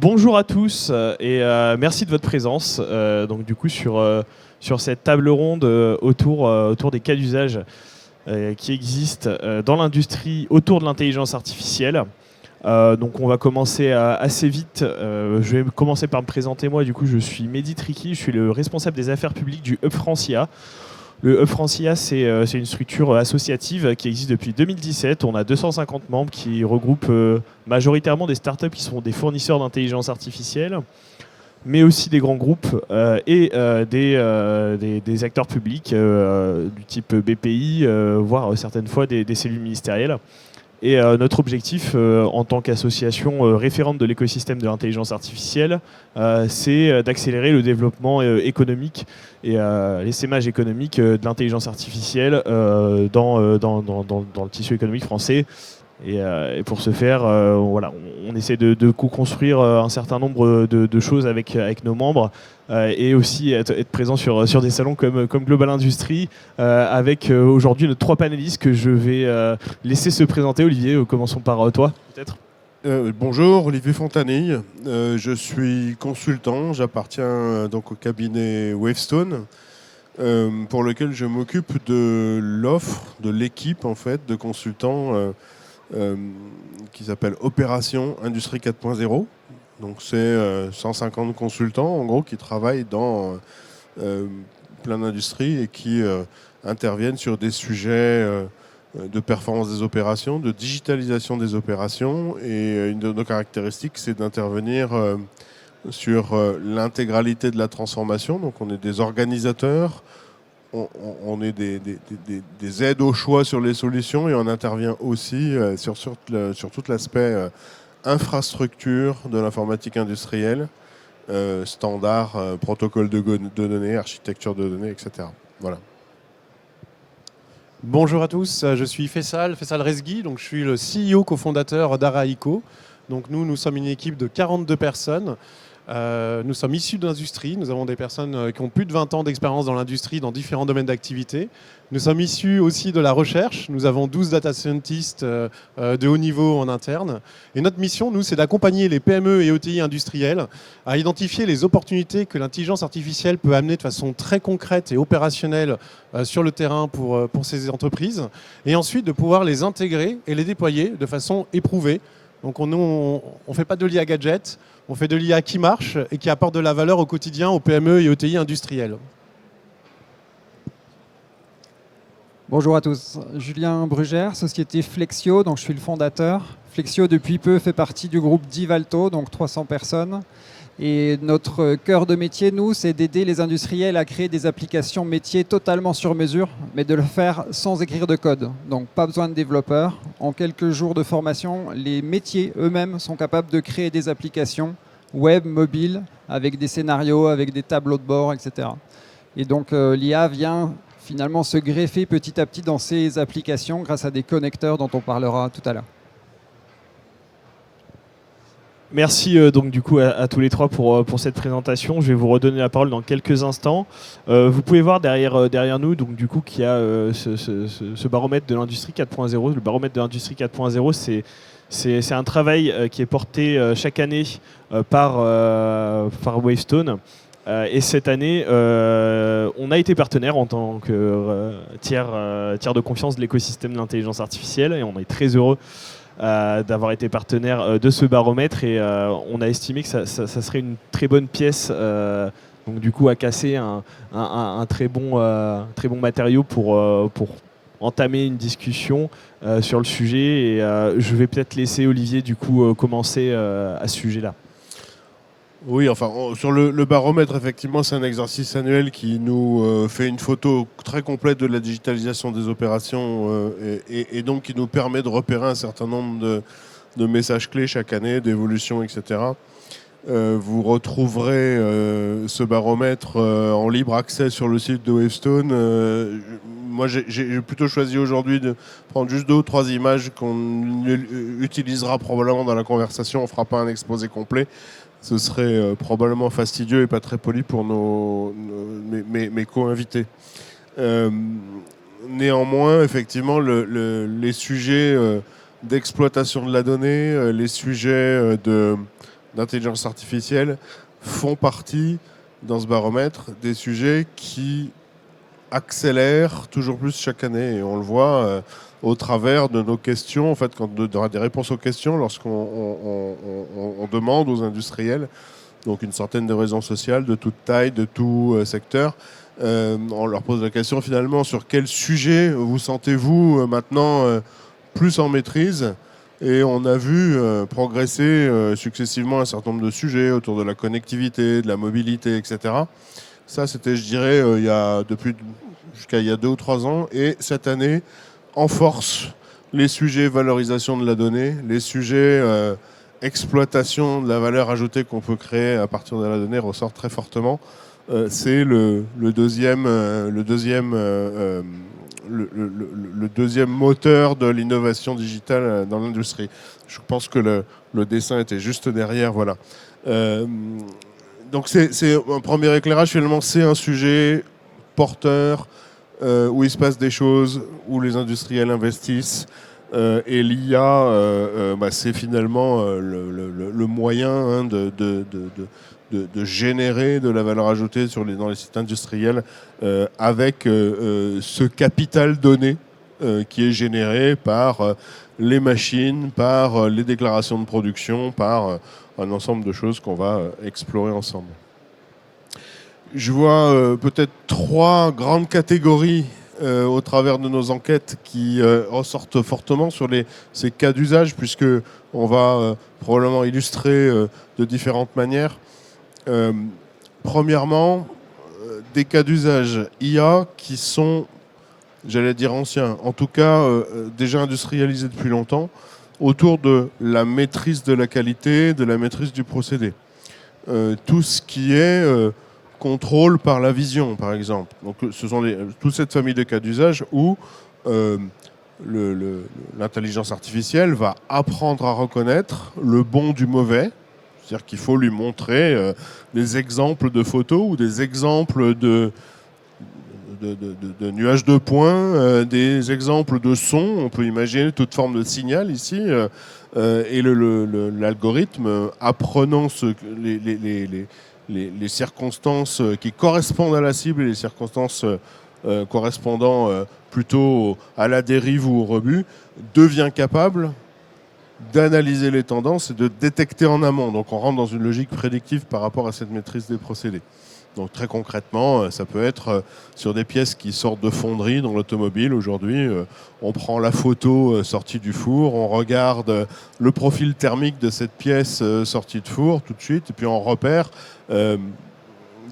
Bonjour à tous et merci de votre présence. Donc du coup sur cette table ronde autour des cas d'usage qui existent dans l'industrie autour de l'intelligence artificielle. Donc on va commencer assez vite. Je vais commencer par me présenter moi. Du coup je suis Mehdi Triki, je suis le responsable des affaires publiques du Hub Francia. Le Hub Francia, c'est une structure associative qui existe depuis 2017. On a 250 membres qui regroupent majoritairement des startups qui sont des fournisseurs d'intelligence artificielle, mais aussi des grands groupes des acteurs publics du type BPI, voire certaines fois des cellules ministérielles. Et notre objectif en tant qu'association référente de l'écosystème de l'intelligence artificielle, c'est d'accélérer le développement économique et l'essaimage économique de l'intelligence artificielle dans le tissu économique français. Et pour ce faire, voilà, on essaie de co-construire un certain nombre de choses avec nos membres et aussi être présent sur des salons comme Global Industry avec aujourd'hui nos 3 panélistes que je vais laisser se présenter. Olivier, commençons par toi peut-être. Bonjour, Olivier Fontanille. Je suis consultant, j'appartiens donc au cabinet Wavestone pour lequel je m'occupe de l'offre, de l'équipe en fait, de consultants qui s'appelle Opération Industrie 4.0. Donc c'est 150 consultants en gros qui travaillent dans plein d'industries et qui interviennent sur des sujets de performance des opérations, de digitalisation des opérations. Et une de nos caractéristiques, c'est d'intervenir sur l'intégralité de la transformation. Donc on est des organisateurs, on est des aides au choix sur les solutions et on intervient aussi sur tout l'aspect infrastructure de l'informatique industrielle, standard, protocole de données, architecture de données, etc. Voilà. Bonjour à tous, je suis Faisal Rezgui, donc je suis le CEO cofondateur d'Araïco. Donc nous sommes une équipe de 42 personnes. Nous sommes issus de l'industrie, nous avons des personnes qui ont plus de 20 ans d'expérience dans l'industrie, dans différents domaines d'activité. Nous sommes issus aussi de la recherche, nous avons 12 data scientists de haut niveau en interne. Et notre mission, nous, c'est d'accompagner les PME et ETI industriels à identifier les opportunités que l'intelligence artificielle peut amener de façon très concrète et opérationnelle sur le terrain pour ces entreprises. Et ensuite de pouvoir les intégrer et les déployer de façon éprouvée. Donc on ne fait pas de l'IA gadget, on fait de l'IA qui marche et qui apporte de la valeur au quotidien aux PME et ETI industriels. Bonjour à tous, Julien Brugère, société Flexio, donc je suis le fondateur. Flexio depuis peu fait partie du groupe Divalto, donc 300 personnes. Et notre cœur de métier, nous, c'est d'aider les industriels à créer des applications métiers totalement sur mesure, mais de le faire sans écrire de code. Donc pas besoin de développeurs. En quelques jours de formation, les métiers eux-mêmes sont capables de créer des applications web, mobiles, avec des scénarios, avec des tableaux de bord, etc. Et donc l'IA vient finalement se greffer petit à petit dans ces applications grâce à des connecteurs dont on parlera tout à l'heure. Merci donc du coup à tous les 3 pour cette présentation. Je vais vous redonner la parole dans quelques instants. Vous pouvez voir derrière nous donc du coup qu'il y a ce baromètre de l'industrie 4.0. Le baromètre de l'industrie 4.0, c'est un travail qui est porté chaque année par Wavestone. Et cette année, on a été partenaire en tant que tiers de confiance de l'écosystème de l'intelligence artificielle et on est très heureux d'avoir été partenaire de ce baromètre et on a estimé que ça serait une très bonne pièce donc du coup à casser un très bon matériau pour entamer une discussion sur le sujet et je vais peut-être laisser Olivier du coup commencer à ce sujet-là. Oui, enfin, sur le baromètre, effectivement, c'est un exercice annuel qui nous fait une photo très complète de la digitalisation des opérations et donc qui nous permet de repérer un certain nombre de messages clés chaque année, d'évolution, etc. Vous retrouverez ce baromètre en libre accès sur le site de Wavestone. Moi, j'ai plutôt choisi aujourd'hui de prendre juste 2 ou 3 images qu'on utilisera probablement dans la conversation. On ne fera pas un exposé complet. Ce serait probablement fastidieux et pas très poli pour mes co-invités. Néanmoins, effectivement, les sujets d'exploitation de la donnée, les sujets d'intelligence artificielle font partie, dans ce baromètre, des sujets qui accélèrent toujours plus chaque année. Et on le voit au travers de nos questions, en fait, quand on aura des réponses aux questions, lorsqu'on demande aux industriels, donc une centaine de raisons sociales de toute taille, de tout secteur, on leur pose la question finalement sur quel sujet vous sentez-vous maintenant plus en maîtrise. Et on a vu progresser successivement un certain nombre de sujets autour de la connectivité, de la mobilité, etc. Ça, c'était, je dirais, jusqu'à il y a 2 ou 3 ans. Et cette année, en force, les sujets valorisation de la donnée, les sujets exploitation de la valeur ajoutée qu'on peut créer à partir de la donnée ressortent très fortement. C'est le deuxième moteur de l'innovation digitale dans l'industrie. Je pense que le dessin était juste derrière. Voilà. Donc c'est un premier éclairage. Finalement, c'est un sujet porteur où il se passe des choses, où les industriels investissent. Et l'IA, c'est finalement le moyen de générer de la valeur ajoutée dans les sites industriels avec ce capital donné qui est généré par les machines, par les déclarations de production, par un ensemble de choses qu'on va explorer ensemble. Je vois peut-être 3 grandes catégories au travers de nos enquêtes qui ressortent fortement sur ces cas d'usage, puisqu'on va probablement illustrer de différentes manières. Premièrement, des cas d'usage IA qui sont, j'allais dire anciens, en tout cas déjà industrialisés depuis longtemps, autour de la maîtrise de la qualité, de la maîtrise du procédé. Tout ce qui est contrôle par la vision, par exemple. Donc, ce sont toute cette famille de cas d'usage où l'intelligence artificielle va apprendre à reconnaître le bon du mauvais. C'est-à-dire qu'il faut lui montrer des exemples de photos ou des exemples de nuages de points, des exemples de sons. On peut imaginer toute forme de signal ici. Et l'algorithme, apprenant les circonstances qui correspondent à la cible et les circonstances correspondant plutôt à la dérive ou au rebut, devient capable d'analyser les tendances et de détecter en amont. Donc on rentre dans une logique prédictive par rapport à cette maîtrise des procédés. Donc très concrètement, ça peut être sur des pièces qui sortent de fonderie dans l'automobile. Aujourd'hui, on prend la photo sortie du four, on regarde le profil thermique de cette pièce sortie de four tout de suite, et puis on repère de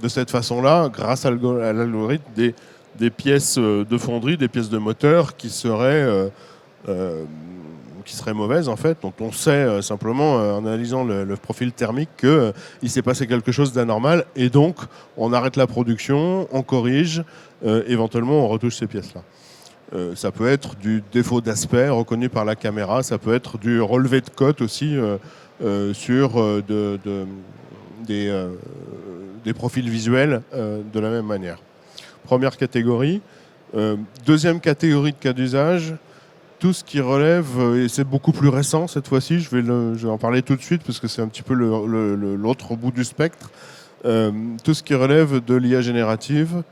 cette façon-là, grâce à l'algorithme, des pièces de fonderie, des pièces de moteur qui seraient mauvaises en fait. Donc on sait simplement en analysant le profil thermique qu'il s'est passé quelque chose d'anormal et donc on arrête la production, on corrige, éventuellement on retouche ces pièces-là. Ça peut être du défaut d'aspect reconnu par la caméra, ça peut être du relevé de cote aussi sur des profils visuels de la même manière. Première catégorie. Deuxième catégorie de cas d'usage, tout ce qui relève, et c'est beaucoup plus récent cette fois-ci, je vais en parler tout de suite parce que c'est un petit peu l'autre bout du spectre, tout ce qui relève de l'IA générative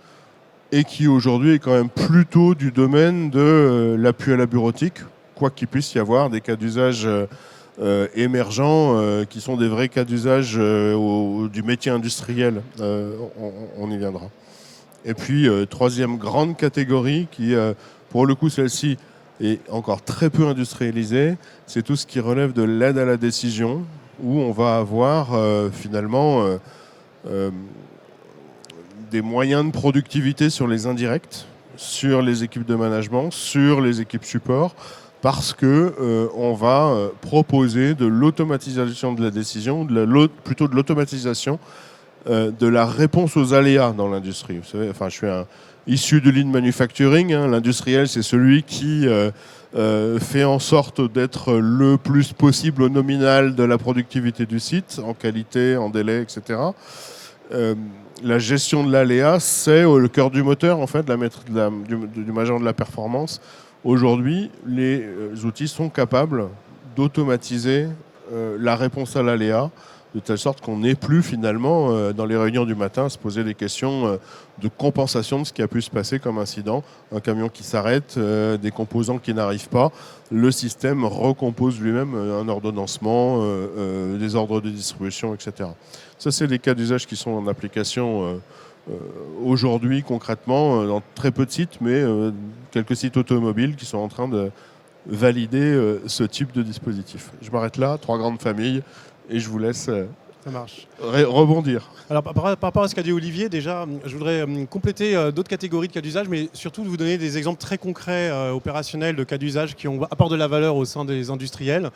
et qui aujourd'hui est quand même plutôt du domaine de l'appui à la bureautique, quoi qu'il puisse y avoir des cas d'usage émergents qui sont des vrais cas d'usage du métier industriel, on y viendra. Et puis, troisième grande catégorie qui, pour le coup, celle-ci est encore très peu industrialisée, c'est tout ce qui relève de l'aide à la décision, où on va avoir finalement des moyens de productivité sur les indirects, sur les équipes de management, sur les équipes support, parce que on va proposer de l'automatisation de la décision, plutôt de l'automatisation de la réponse aux aléas dans l'industrie. Vous savez, je suis issu de lean manufacturing. L'industriel, c'est celui qui fait en sorte d'être le plus possible au nominal de la productivité du site, en qualité, en délai, etc. La gestion de l'aléa, c'est le cœur du moteur, en fait, du majeur de la performance. Aujourd'hui, les outils sont capables d'automatiser la réponse à l'aléa de telle sorte qu'on n'ait plus finalement dans les réunions du matin à se poser des questions de compensation de ce qui a pu se passer comme incident. Un camion qui s'arrête, des composants qui n'arrivent pas, le système recompose lui-même un ordonnancement, des ordres de distribution, etc. Ça, c'est les cas d'usage qui sont en application aujourd'hui concrètement dans très peu de sites, mais quelques sites automobiles qui sont en train de valider ce type de dispositif. Je m'arrête là, 3 grandes familles, et je vous laisse Ça marche. rebondir. Alors, par rapport à ce qu'a dit Olivier, déjà, je voudrais compléter d'autres catégories de cas d'usage, mais surtout vous donner des exemples très concrets, opérationnels de cas d'usage qui apportent de la valeur au sein des industriels.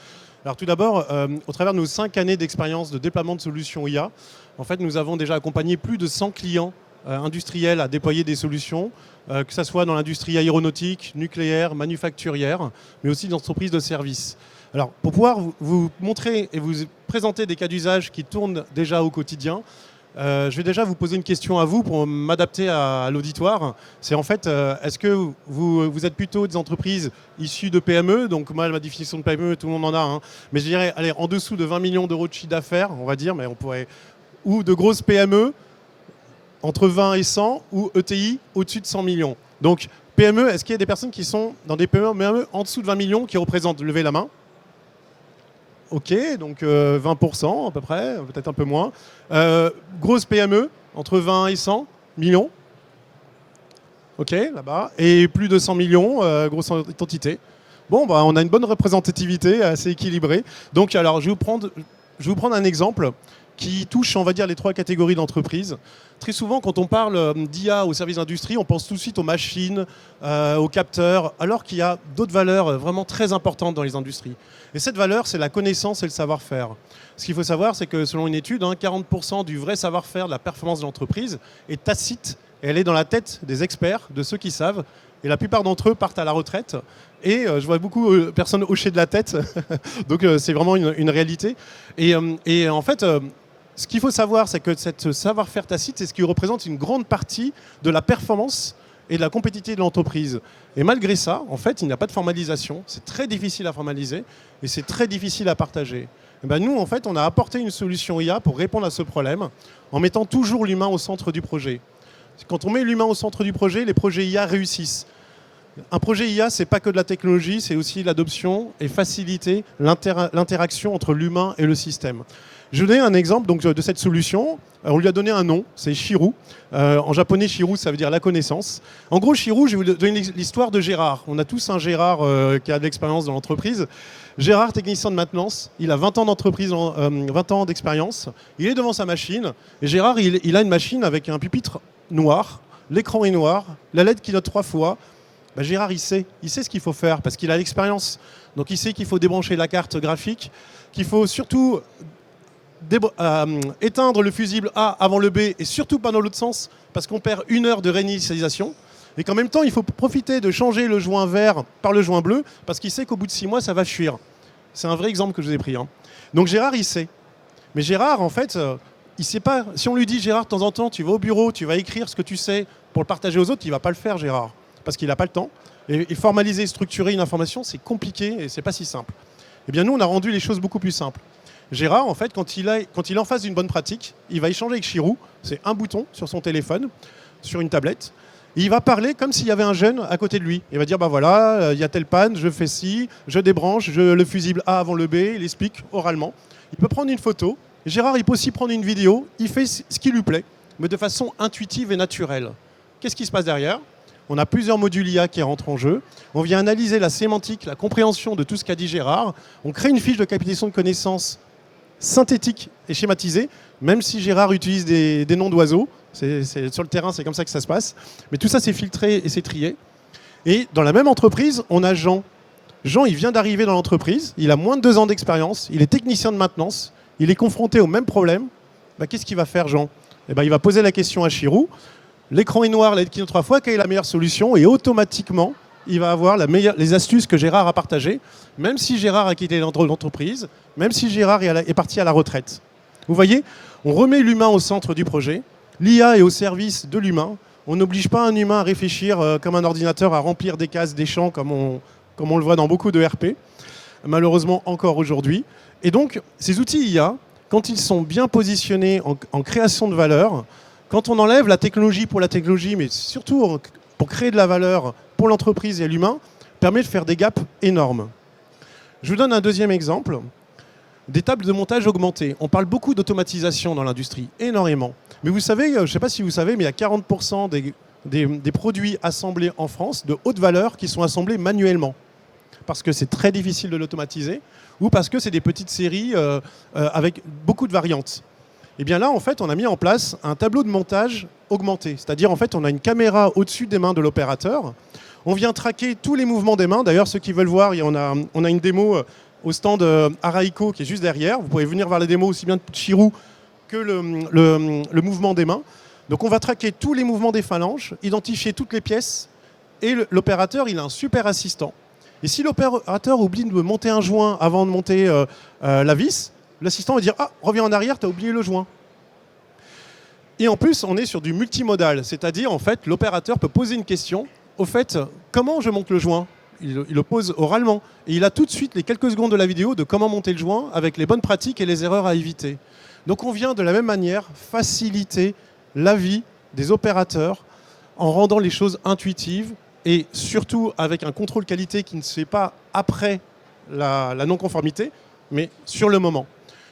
Alors tout d'abord, au travers de nos 5 années d'expérience de déploiement de solutions IA, en fait, nous avons déjà accompagné plus de 100 clients industriels à déployer des solutions, que ce soit dans l'industrie aéronautique, nucléaire, manufacturière, mais aussi d'entreprises de services. Alors, pour pouvoir vous montrer et vous présenter des cas d'usage qui tournent déjà au quotidien, je vais déjà vous poser une question à vous pour m'adapter à l'auditoire. C'est en fait, est-ce que vous êtes plutôt des entreprises issues de PME? Donc moi, ma définition de PME, tout le monde en a. Hein. Mais je dirais, allez, en dessous de 20 millions d'euros de chiffre d'affaires, on va dire, mais on pourrait... Ou de grosses PME, entre 20 et 100, ou ETI, au-dessus de 100 millions. Donc PME, est-ce qu'il y a des personnes qui sont dans des PME en dessous de 20 millions qui représentent? Levez la main. Ok, donc 20% à peu près, peut-être un peu moins. Grosse PME, entre 20 et 100 millions. Ok, là-bas. Et plus de 100 millions, grosse entité. Bon, bah, on a une bonne représentativité, assez équilibrée. Donc, alors, je vais vous prendre un exemple qui touche, on va dire, les 3 catégories d'entreprises. Très souvent, quand on parle d'IA au service d'industrie, on pense tout de suite aux machines, aux capteurs, alors qu'il y a d'autres valeurs vraiment très importantes dans les industries. Et cette valeur, c'est la connaissance et le savoir-faire. Ce qu'il faut savoir, c'est que selon une étude, 40% du vrai savoir-faire de la performance de l'entreprise est tacite, et elle est dans la tête des experts, de ceux qui savent. Et la plupart d'entre eux partent à la retraite. Et je vois beaucoup de personnes hocher de la tête. Donc c'est vraiment une réalité. Et en fait... ce qu'il faut savoir, c'est que ce savoir-faire tacite, c'est ce qui représente une grande partie de la performance et de la compétitivité de l'entreprise. Et malgré ça, en fait, il n'y a pas de formalisation. C'est très difficile à formaliser et c'est très difficile à partager. Et ben nous, en fait, on a apporté une solution IA pour répondre à ce problème en mettant toujours l'humain au centre du projet. Quand on met l'humain au centre du projet, les projets IA réussissent. Un projet IA, c'est pas que de la technologie, c'est aussi l'adoption et faciliter l'interaction entre l'humain et le système. Je vais donner un exemple donc, de cette solution. On lui a donné un nom, c'est Shiru. En japonais, Shiru, ça veut dire la connaissance. En gros, Shiru, je vais vous donner l'histoire de Gérard. On a tous un Gérard qui a de l'expérience dans l'entreprise. Gérard, technicien de maintenance, il a 20 ans d'entreprise, 20 ans d'expérience. Il est devant sa machine. Et Gérard, il a une machine avec un pupitre noir, l'écran est noir, la LED qui note 3 fois. Bah, Gérard, il sait ce qu'il faut faire parce qu'il a l'expérience. Donc il sait qu'il faut débrancher la carte graphique, qu'il faut surtout éteindre le fusible A avant le B et surtout pas dans l'autre sens parce qu'on perd 1 heure de réinitialisation. Et qu'en même temps, il faut profiter de changer le joint vert par le joint bleu parce qu'il sait qu'au bout de 6 mois, ça va fuir. C'est un vrai exemple que je vous ai pris. Hein. Donc Gérard, il sait. Mais Gérard, en fait, il sait pas. Si on lui dit, Gérard, de temps en temps, tu vas au bureau, tu vas écrire ce que tu sais pour le partager aux autres, il va pas le faire, Gérard. Parce qu'il n'a pas le temps. Et formaliser, structurer une information, c'est compliqué et c'est pas si simple. Eh bien, nous, on a rendu les choses beaucoup plus simples. Gérard, en fait, quand il est en face d'une bonne pratique, il va échanger avec Shiru. C'est un bouton sur son téléphone, sur une tablette. Et il va parler comme s'il y avait un jeune à côté de lui. Il va dire, bah voilà, il y a telle panne, je fais ci, je débranche le fusible A avant le B. Il explique oralement. Il peut prendre une photo. Et Gérard, il peut aussi prendre une vidéo. Il fait ce qui lui plaît, mais de façon intuitive et naturelle. Qu'est-ce qui se passe derrière ? On a plusieurs modules IA qui rentrent en jeu. On vient analyser la sémantique, la compréhension de tout ce qu'a dit Gérard. On crée une fiche de captation de connaissances synthétique et schématisée, même si Gérard utilise des noms d'oiseaux. C'est sur le terrain, c'est comme ça que ça se passe. Mais tout ça, c'est filtré et c'est trié. Et dans la même entreprise, on a Jean. Jean, il vient d'arriver dans l'entreprise. Il a moins de 2 ans d'expérience. Il est technicien de maintenance. Il est confronté au même problème. Bah, qu'est-ce qu'il va faire, Jean ? Eh ben, il va poser la question à Shiru. L'écran est noir, la LED qui note 3 fois, quelle est la meilleure solution ? Et automatiquement, il va avoir les astuces que Gérard a partagées, même si Gérard a quitté l'entreprise, même si Gérard est parti à la retraite. Vous voyez, on remet l'humain au centre du projet. L'IA est au service de l'humain. On n'oblige pas un humain à réfléchir comme un ordinateur, à remplir des cases, des champs, comme on le voit dans beaucoup de RP, malheureusement encore aujourd'hui. Et donc, ces outils IA quand ils sont bien positionnés en création de valeur, quand on enlève la technologie pour la technologie, mais surtout pour créer de la valeur pour l'entreprise et l'humain, permet de faire des gaps énormes. Je vous donne un deuxième exemple. Des tables de montage augmentées. On parle beaucoup d'automatisation dans l'industrie, énormément. Mais vous savez, je ne sais pas si vous savez, mais il y a 40% des produits assemblés en France de haute valeur qui sont assemblés manuellement. Parce que c'est très difficile de l'automatiser ou parce que c'est des petites séries avec beaucoup de variantes. Et bien là, en fait, on a mis en place un tableau de montage augmenté. C'est-à-dire, en fait, on a une caméra au-dessus des mains de l'opérateur. On vient traquer tous les mouvements des mains. D'ailleurs, ceux qui veulent voir, on a une démo au stand Araïko qui est juste derrière. Vous pouvez venir voir la démo aussi bien de Chirou que le mouvement des mains. Donc on va traquer tous les mouvements des phalanges, identifier toutes les pièces, et l'opérateur, il a un super assistant. Et si l'opérateur oublie de monter un joint avant de monter la vis, l'assistant va dire « Ah, reviens en arrière, tu as oublié le joint ». Et en plus, on est sur du multimodal, c'est-à-dire en fait, l'opérateur peut poser une question. Au fait, comment je monte le joint ? Il le pose oralement. Et il a tout de suite les quelques secondes de la vidéo de comment monter le joint avec les bonnes pratiques et les erreurs à éviter. Donc on vient de la même manière faciliter la vie des opérateurs en rendant les choses intuitives et surtout avec un contrôle qualité qui ne se fait pas après la non-conformité, mais sur le moment.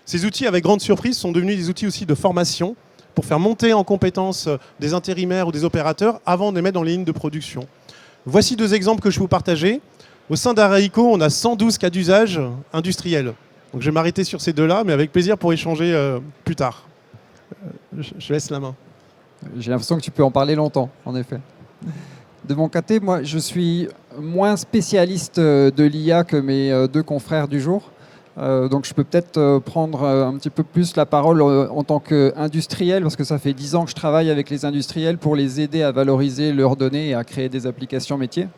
Ces outils, avec grande surprise, sont devenus des outils aussi de formation pour faire monter en compétence des intérimaires ou des opérateurs avant de les mettre dans les lignes de production. Voici deux exemples que je vais vous partager. Au sein d'Araïko, on a 112 cas d'usage industriels. Donc je vais m'arrêter sur ces deux-là, mais avec plaisir pour échanger plus tard. Je laisse la main. J'ai l'impression que tu peux en parler longtemps, en effet. De mon côté, moi, je suis moins spécialiste de l'IA que mes deux confrères du jour. Donc je peux peut-être prendre un petit peu plus la parole en tant qu'industriel, parce que ça fait 10 ans que je travaille avec les industriels pour les aider à valoriser leurs données et à créer des applications métiers.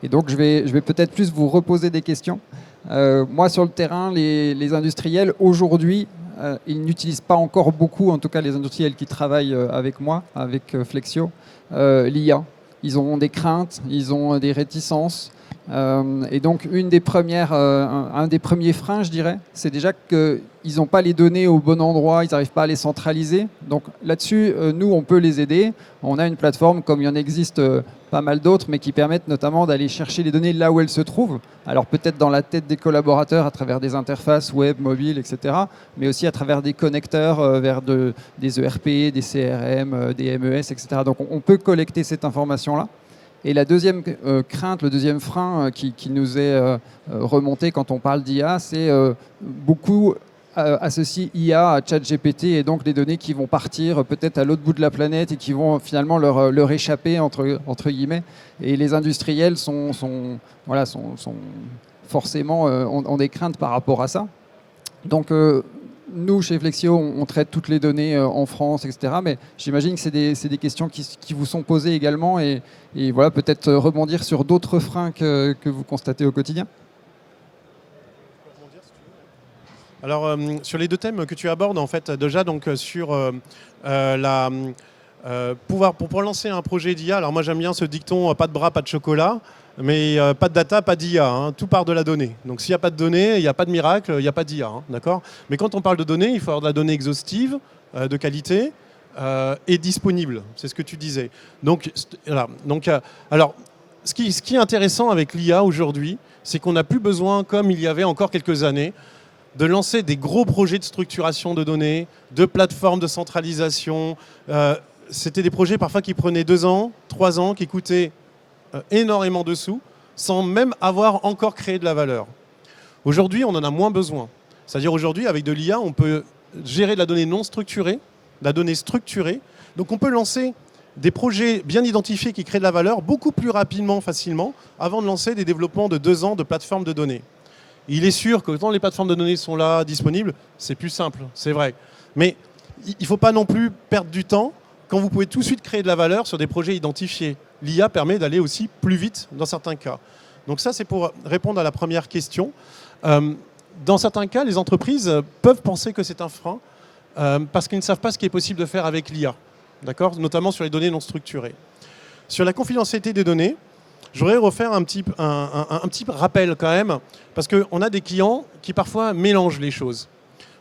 Et donc je vais peut-être plus vous reposer des questions. Moi, sur le terrain, les industriels, aujourd'hui, ils n'utilisent pas encore beaucoup, en tout cas les industriels qui travaillent avec moi, avec Flexio, l'IA. Ils ont des craintes, ils ont des réticences. Et donc, un des premiers freins, je dirais, c'est déjà qu'ils n'ont pas les données au bon endroit, ils n'arrivent pas à les centraliser. Donc là-dessus, nous, on peut les aider. On a une plateforme, comme il y en existe pas mal d'autres, mais qui permettent notamment d'aller chercher les données là où elles se trouvent. Alors peut-être dans la tête des collaborateurs à travers des interfaces web, mobiles, etc. Mais aussi à travers des connecteurs vers des ERP, des CRM, des MES, etc. Donc on peut collecter cette information-là. Et la deuxième crainte, le deuxième frein qui nous est remonté quand on parle d'IA, c'est beaucoup associer IA à ChatGPT et donc des données qui vont partir peut-être à l'autre bout de la planète et qui vont finalement leur échapper, entre guillemets. Et les industriels sont forcément ont des craintes par rapport à ça. Donc nous, chez Flexio, on traite toutes les données en France, etc. Mais j'imagine que c'est des questions qui vous sont posées également et voilà, peut-être rebondir sur d'autres freins que vous constatez au quotidien. Alors, sur les deux thèmes que tu abordes, en fait, déjà, donc, sur pour lancer un projet d'IA, alors moi j'aime bien ce dicton, pas de bras, pas de chocolat. Mais pas de data, pas d'IA, hein. Tout part de la donnée. Donc s'il n'y a pas de données, il n'y a pas de miracle, il n'y a pas d'IA, hein, d'accord ? Mais quand on parle de données, il faut avoir de la donnée exhaustive, de qualité et disponible. C'est ce que tu disais. Donc, voilà. Donc, alors, ce qui est intéressant avec l'IA aujourd'hui, c'est qu'on n'a plus besoin, comme il y avait encore quelques années, de lancer des gros projets de structuration de données, de plateformes de centralisation. C'était des projets parfois qui prenaient 2 ans, 3 ans, qui coûtaient énormément de sous, sans même avoir encore créé de la valeur. Aujourd'hui, on en a moins besoin. C'est-à-dire aujourd'hui, avec de l'IA, on peut gérer de la donnée non structurée, de la donnée structurée. Donc on peut lancer des projets bien identifiés qui créent de la valeur beaucoup plus rapidement, facilement, avant de lancer des développements de 2 ans de plateformes de données. Il est sûr que quand les plateformes de données sont là, disponibles, c'est plus simple, c'est vrai. Mais il ne faut pas non plus perdre du temps quand vous pouvez tout de suite créer de la valeur sur des projets identifiés. L'IA permet d'aller aussi plus vite dans certains cas. Donc ça, c'est pour répondre à la première question. Dans certains cas, les entreprises peuvent penser que c'est un frein parce qu'ils ne savent pas ce qui est possible de faire avec l'IA, d'accord ? Notamment sur les données non structurées. Sur la confidentialité des données, je voudrais refaire un petit rappel quand même, parce qu'on a des clients qui parfois mélangent les choses.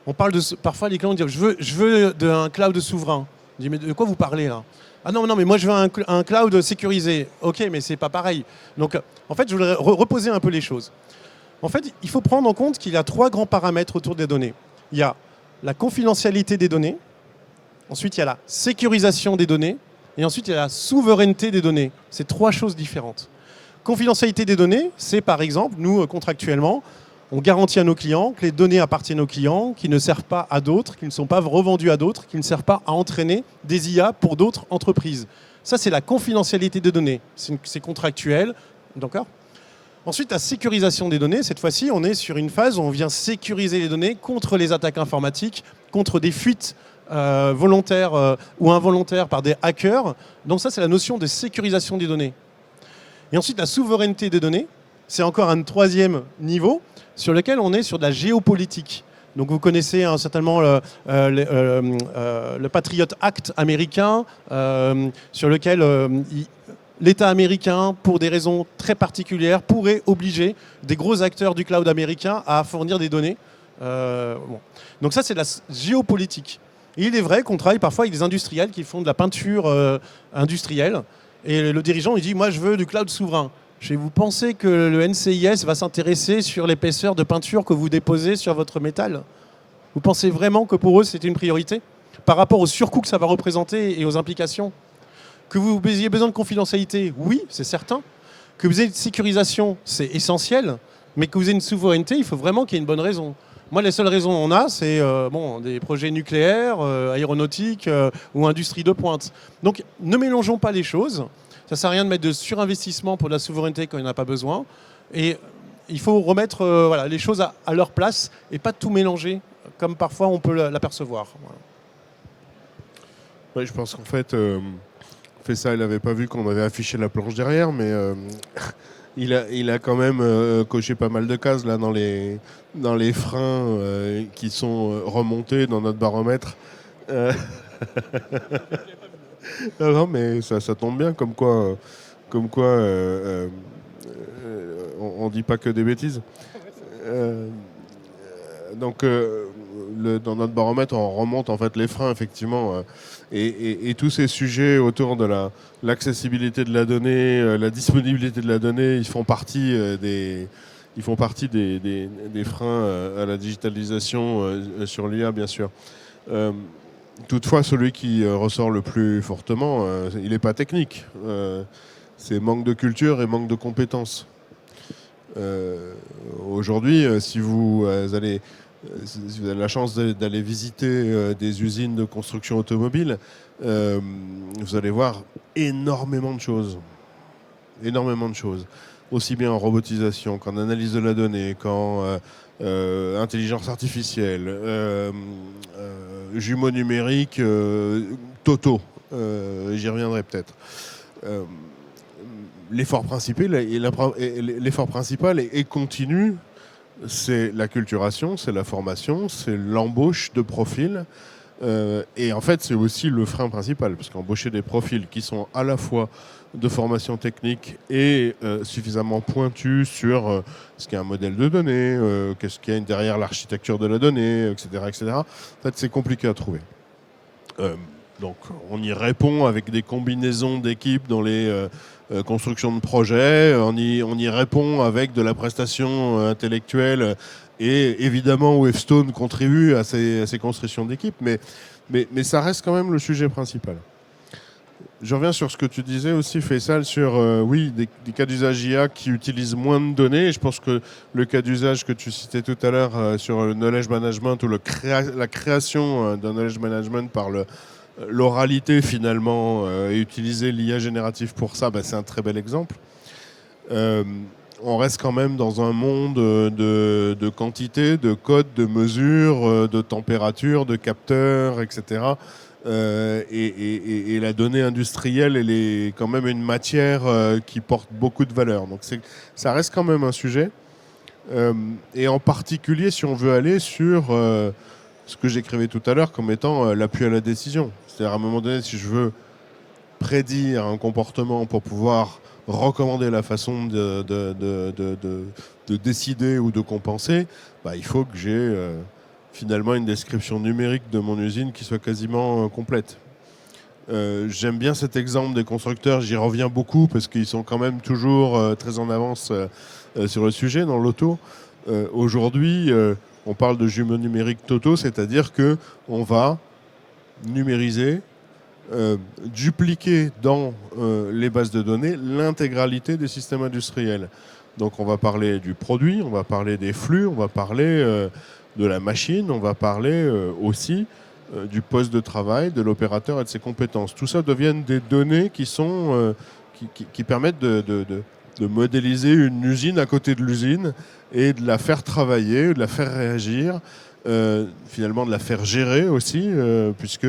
On parle parfois les clients disent je veux un cloud souverain. Je dis mais de quoi vous parlez là? Ah non, mais moi je veux un cloud sécurisé. Ok, mais c'est pas pareil. Donc en fait, je voudrais reposer un peu les choses. En fait, il faut prendre en compte qu'il y a 3 grands paramètres autour des données. Il y a la confidentialité des données, ensuite il y a la sécurisation des données, et ensuite il y a la souveraineté des données. C'est 3 choses différentes. Confidentialité des données, c'est par exemple, nous contractuellement, on garantit à nos clients que les données appartiennent aux clients, qui ne servent pas à d'autres, qui ne sont pas revendues à d'autres, qui ne servent pas à entraîner des IA pour d'autres entreprises. Ça, c'est la confidentialité des données. C'est contractuel, d'accord ? Ensuite, la sécurisation des données. Cette fois-ci, on est sur une phase où on vient sécuriser les données contre les attaques informatiques, contre des fuites volontaires ou involontaires par des hackers. Donc ça, c'est la notion de sécurisation des données. Et ensuite, la souveraineté des données. C'est encore un 3e niveau sur lequel on est sur de la géopolitique. Donc vous connaissez certainement le Patriot Act américain, sur lequel l'État américain, pour des raisons très particulières, pourrait obliger des gros acteurs du cloud américain à fournir des données. Donc ça, c'est de la géopolitique. Et il est vrai qu'on travaille parfois avec des industriels qui font de la peinture industrielle. Et le dirigeant, il dit, moi, je veux du cloud souverain. Vous pensez que le NCIS va s'intéresser sur l'épaisseur de peinture que vous déposez sur votre métal? Vous pensez vraiment que pour eux, c'est une priorité par rapport au surcoût que ça va représenter et aux implications? Que vous ayez besoin de confidentialité, oui, c'est certain. Que vous ayez de sécurisation, c'est essentiel. Mais que vous ayez une souveraineté, il faut vraiment qu'il y ait une bonne raison. Moi, les seules raisons qu'on a, c'est des projets nucléaires, aéronautiques ou industrie de pointe. Donc, ne mélangeons pas les choses. Ça ne sert à rien de mettre de surinvestissement pour de la souveraineté quand il n'y en a pas besoin. Et il faut remettre les choses à leur place et pas tout mélanger, comme parfois on peut l'apercevoir. Voilà. Ouais, je pense qu'en fait, Faisal n'avait pas vu qu'on avait affiché la planche derrière, mais il a quand même coché pas mal de cases là, dans les freins qui sont remontés dans notre baromètre. Non, mais ça tombe bien, comme quoi on dit pas que des bêtises. Donc, dans notre baromètre, on remonte en fait les freins, effectivement, et tous ces sujets autour de l'accessibilité de la donnée, la disponibilité de la donnée, ils font partie des freins à la digitalisation sur l'IA, bien sûr. Toutefois, celui qui ressort le plus fortement, il n'est pas technique. C'est manque de culture et manque de compétences. Aujourd'hui, si vous avez la chance d'aller visiter des usines de construction automobile, vous allez voir énormément de choses. Énormément de choses. Aussi bien en robotisation qu'en analyse de la donnée, qu'en intelligence artificielle, jumeaux numériques totaux. J'y reviendrai peut-être. L'effort principal et continu, c'est l'acculturation, c'est la formation, c'est l'embauche de profils. Et en fait, c'est aussi le frein principal, parce qu'embaucher des profils qui sont à la fois de formation technique et suffisamment pointus sur ce qu'est un modèle de données, qu'est-ce qu'il y a derrière l'architecture de la donnée, etc. En fait, c'est compliqué à trouver. Donc, on y répond avec des combinaisons d'équipes dans les constructions de projets, on y répond avec de la prestation intellectuelle, et évidemment, Wavestone contribue à ces constructions d'équipes, mais ça reste quand même le sujet principal. Je reviens sur ce que tu disais aussi, Faisal, sur des cas d'usage IA qui utilisent moins de données. Et je pense que le cas d'usage que tu citais tout à l'heure sur le knowledge management ou la création d'un knowledge management par l'oralité finalement et utiliser l'IA générative pour ça, c'est un très bel exemple. On reste quand même dans un monde de quantité, de codes, de mesures, de température, de capteurs, etc. Et la donnée industrielle, elle est quand même une matière qui porte beaucoup de valeur. Donc ça reste quand même un sujet. Et en particulier, si on veut aller sur ce que j'écrivais tout à l'heure comme étant l'appui à la décision. C'est-à-dire à un moment donné, si je veux prédire un comportement pour pouvoir recommander la façon de décider ou de compenser, il faut que j'ai finalement une description numérique de mon usine qui soit quasiment complète. J'aime bien cet exemple des constructeurs, j'y reviens beaucoup parce qu'ils sont quand même toujours très en avance sur le sujet dans l'auto. Aujourd'hui, on parle de jumeaux numériques totaux, c'est-à-dire qu'on va numériser, dupliquer dans les bases de données l'intégralité des systèmes industriels. Donc on va parler du produit, on va parler des flux, on va parler de la machine, on va parler aussi du poste de travail, de l'opérateur et de ses compétences. Tout ça deviennent des données qui permettent de modéliser une usine à côté de l'usine et de la faire travailler, de la faire réagir, finalement de la faire gérer aussi, puisque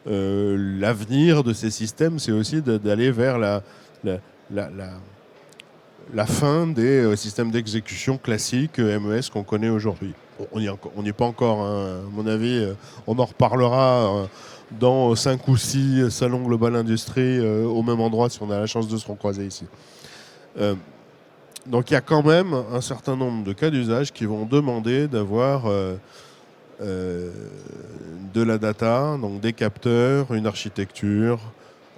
l'avenir de ces systèmes, c'est aussi d'aller vers la fin des systèmes d'exécution classiques MES qu'on connaît aujourd'hui. On n'y est pas encore, hein. À mon avis, on en reparlera dans 5 ou 6 salons Global Industrie au même endroit si on a la chance de se recroiser ici. Donc il y a quand même un certain nombre de cas d'usage qui vont demander d'avoir de la data, donc des capteurs, une architecture,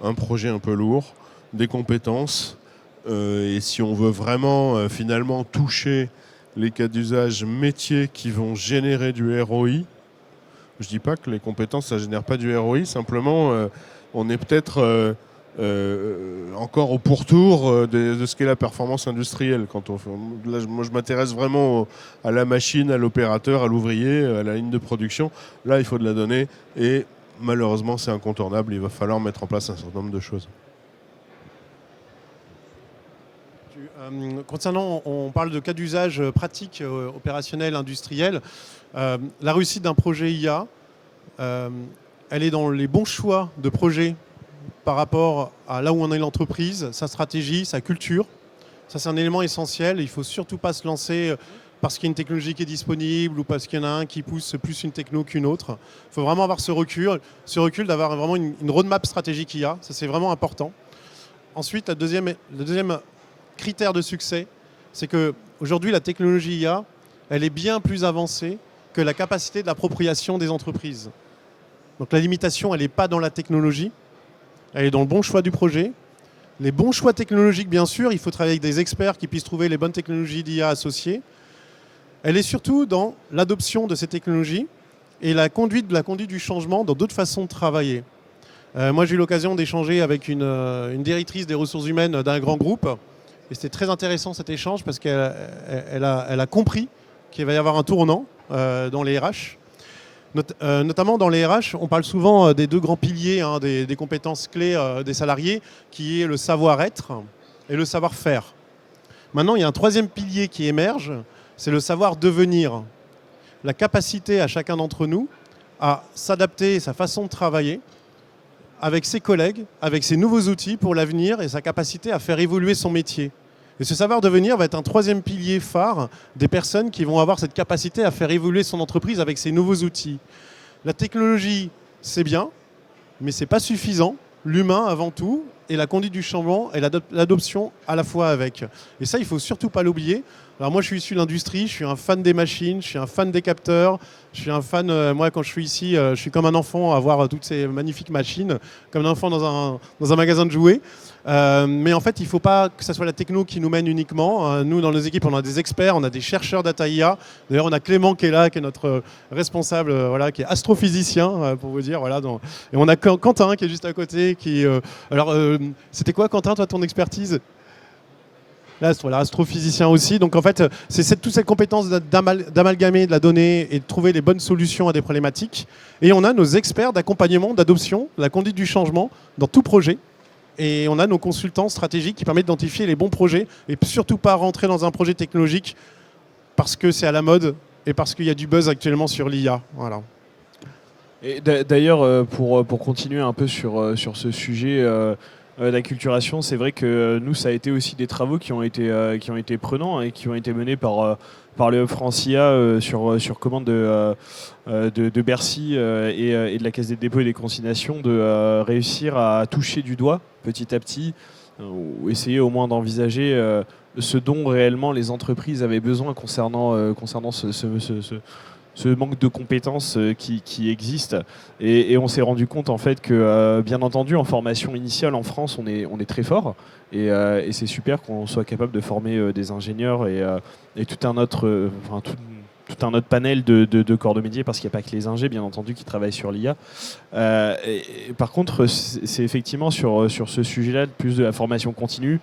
un projet un peu lourd, des compétences. Et si on veut vraiment finalement toucher les cas d'usage métiers qui vont générer du ROI, je ne dis pas que les compétences ça ne génère pas du ROI, simplement on est peut-être encore au pourtour de ce qu'est la performance industrielle. Là, moi je m'intéresse vraiment à la machine, à l'opérateur, à l'ouvrier, à la ligne de production. Là il faut de la donnée et malheureusement c'est incontournable, il va falloir mettre en place un certain nombre de choses. Concernant, on parle de cas d'usage pratique, opérationnel, industriel. La réussite d'un projet IA, elle est dans les bons choix de projet par rapport à là où en est l'entreprise, sa stratégie, sa culture. Ça, c'est un élément essentiel. Il ne faut surtout pas se lancer parce qu'il y a une technologie qui est disponible ou parce qu'il y en a un qui pousse plus une techno qu'une autre. Il faut vraiment avoir ce recul d'avoir vraiment une roadmap stratégique IA. Ça, c'est vraiment important. Ensuite, le deuxième critère de succès, c'est qu'aujourd'hui, la technologie IA, elle est bien plus avancée que la capacité de l'appropriation des entreprises. Donc la limitation, elle n'est pas dans la technologie, elle est dans le bon choix du projet. Les bons choix technologiques, bien sûr, il faut travailler avec des experts qui puissent trouver les bonnes technologies d'IA associées. Elle est surtout dans l'adoption de ces technologies et la conduite du changement dans d'autres façons de travailler. Moi, j'ai eu l'occasion d'échanger avec une directrice des ressources humaines d'un grand groupe. Et c'était très intéressant cet échange parce qu'elle a compris qu'il va y avoir un tournant dans les RH. Notamment dans les RH, on parle souvent des deux grands piliers, hein, des compétences clés des salariés, qui est le savoir-être et le savoir-faire. Maintenant, il y a un troisième pilier qui émerge, c'est le savoir-devenir. La capacité à chacun d'entre nous à s'adapter, sa façon de travailler, avec ses collègues, avec ses nouveaux outils pour l'avenir et sa capacité à faire évoluer son métier. Et ce savoir-devenir va être un troisième pilier phare des personnes qui vont avoir cette capacité à faire évoluer son entreprise avec ces nouveaux outils. La technologie, c'est bien, mais ce n'est pas suffisant. L'humain avant tout, et la conduite du changement et l'adoption à la fois avec. Et ça, il ne faut surtout pas l'oublier. Alors moi, je suis issu de l'industrie, je suis un fan des machines, je suis un fan des capteurs, je suis un fan, moi quand je suis ici, je suis comme un enfant à voir toutes ces magnifiques machines, comme un enfant dans un magasin de jouets. Mais en fait, il ne faut pas que ce soit la techno qui nous mène uniquement. Nous, dans nos équipes, on a des experts, on a des chercheurs data IA. D'ailleurs, on a Clément qui est là, qui est notre responsable, qui est astrophysicien, pour vous dire. Voilà, et on a Quentin qui est juste à côté. Alors, c'était quoi, Quentin, toi, ton expertise ? Astrophysicien aussi. Donc en fait, c'est toute cette compétence d'amalgamer de la donnée et de trouver les bonnes solutions à des problématiques. Et on a nos experts d'accompagnement, d'adoption, de la conduite du changement dans tout projet. Et on a nos consultants stratégiques qui permettent d'identifier les bons projets et surtout pas rentrer dans un projet technologique parce que c'est à la mode et parce qu'il y a du buzz actuellement sur l'IA. Voilà. Et d'ailleurs, pour continuer un peu sur ce sujet d'acculturation, c'est vrai que nous, ça a été aussi des travaux qui ont été prenants et qui ont été menés par le Hub France IA sur commande de Bercy et de la Caisse des dépôts et des consignations de réussir à toucher du doigt petit à petit ou essayer au moins d'envisager ce dont réellement les entreprises avaient besoin concernant ce manque de compétences qui existe. Et on s'est rendu compte en fait que, bien entendu, en formation initiale en France, on est très fort. Et c'est super qu'on soit capable de former des ingénieurs et tout un autre, tout un autre panel de corps de métier, parce qu'il n'y a pas que les ingés, bien entendu, qui travaillent sur l'IA. Et par contre, c'est effectivement sur ce sujet-là, plus de la formation continue,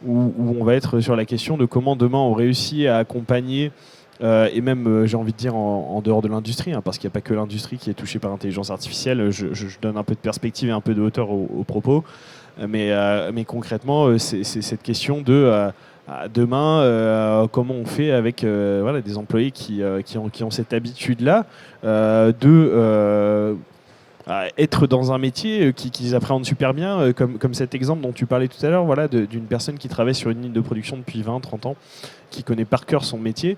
où on va être sur la question de comment demain on réussit à accompagner, et même, j'ai envie de dire, en dehors de l'industrie, hein, parce qu'il n'y a pas que l'industrie qui est touchée par l'intelligence artificielle. Je donne un peu de perspective et un peu de hauteur au propos. Mais concrètement, c'est cette question de demain, comment on fait avec voilà, des employés qui ont cette habitude-là de être dans un métier qu'ils appréhendent super bien, comme cet exemple dont tu parlais tout à l'heure, voilà, d'une personne qui travaille sur une ligne de production depuis 20-30 ans, qui connaît par cœur son métier.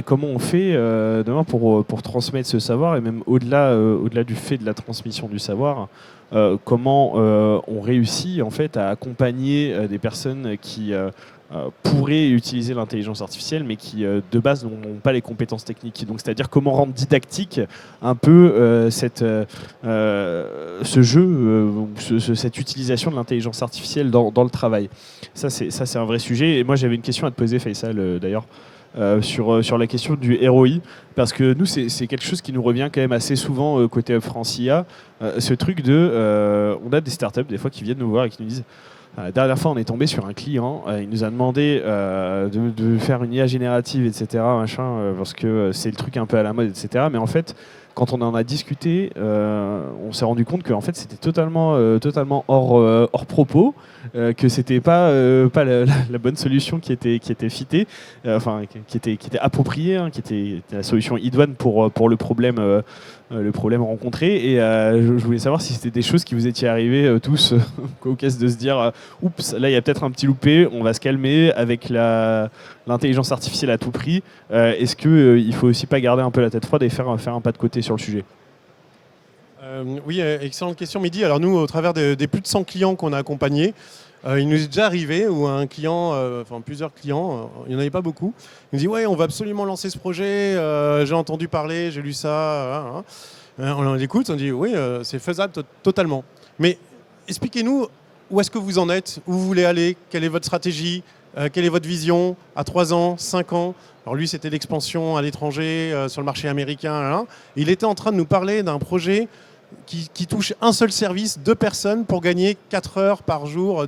Comment on fait demain pour transmettre ce savoir, et même au-delà du fait de la transmission du savoir, comment on réussit en fait à accompagner des personnes qui pourraient utiliser l'intelligence artificielle, mais qui de base n'ont pas les compétences techniques. Donc, c'est-à-dire comment rendre didactique un peu ce jeu, cette utilisation de l'intelligence artificielle dans le travail. Ça, c'est un vrai sujet. Et moi, j'avais une question à te poser, Faisal, d'ailleurs. Sur la question du ROI, parce que nous, c'est quelque chose qui nous revient quand même assez souvent côté Hub France IA, ce truc de... on a des startups, des fois, qui viennent nous voir et qui nous disent... La dernière fois, on est tombé sur un client, il nous a demandé de faire une IA générative, etc., parce que c'est le truc un peu à la mode, etc. Mais en fait, quand on en a discuté, on s'est rendu compte que en fait, c'était totalement hors propos, que c'était pas la bonne solution qui était fitée, qui était appropriée, hein, qui était la solution idoine pour le problème rencontré. Et je voulais savoir si c'était des choses qui vous étiez arrivées tous au cas de se dire oups, là il y a peut-être un petit loupé, on va se calmer avec l'intelligence artificielle à tout prix. Est-ce qu'il faut aussi pas garder un peu la tête froide et faire un pas de côté sur le sujet? Oui, excellente question, Mehdi. Alors nous, au travers des plus de 100 clients qu'on a accompagnés, il nous est déjà arrivé où un client, plusieurs clients, il n'y en avait pas beaucoup, il nous dit ouais, on va absolument lancer ce projet, j'ai entendu parler, j'ai lu ça. On l'écoute, on dit oui, c'est faisable totalement. Mais expliquez-nous où est-ce que vous en êtes, où vous voulez aller, quelle est votre stratégie, quelle est votre vision à 3 ans, 5 ans. Alors lui, c'était l'expansion à l'étranger, sur le marché américain. Il était en train de nous parler d'un projet qui touche un seul service, 2 personnes pour gagner 4 heures par jour.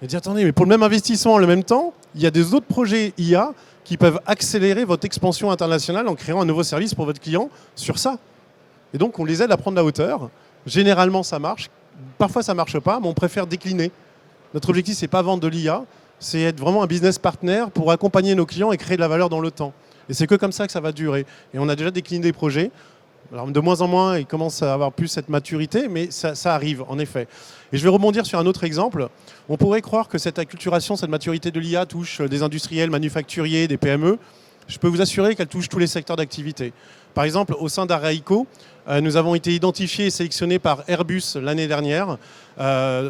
Il dit attendez, mais pour le même investissement en le même temps, il y a des autres projets IA qui peuvent accélérer votre expansion internationale en créant un nouveau service pour votre client sur ça. Et donc on les aide à prendre la hauteur. Généralement ça marche, parfois ça ne marche pas, mais on préfère décliner. Notre objectif, c'est pas vendre de l'IA, c'est être vraiment un business partner pour accompagner nos clients et créer de la valeur dans le temps. Et c'est que comme ça que ça va durer. Et on a déjà décliné des projets. Alors de moins en moins, ils commencent à avoir plus cette maturité, mais ça arrive, en effet. Et je vais rebondir sur un autre exemple. On pourrait croire que cette acculturation, cette maturité de l'IA touche des industriels, manufacturiers, des PME. Je peux vous assurer qu'elle touche tous les secteurs d'activité. Par exemple, au sein d'Araïco, nous avons été identifiés et sélectionnés par Airbus l'année dernière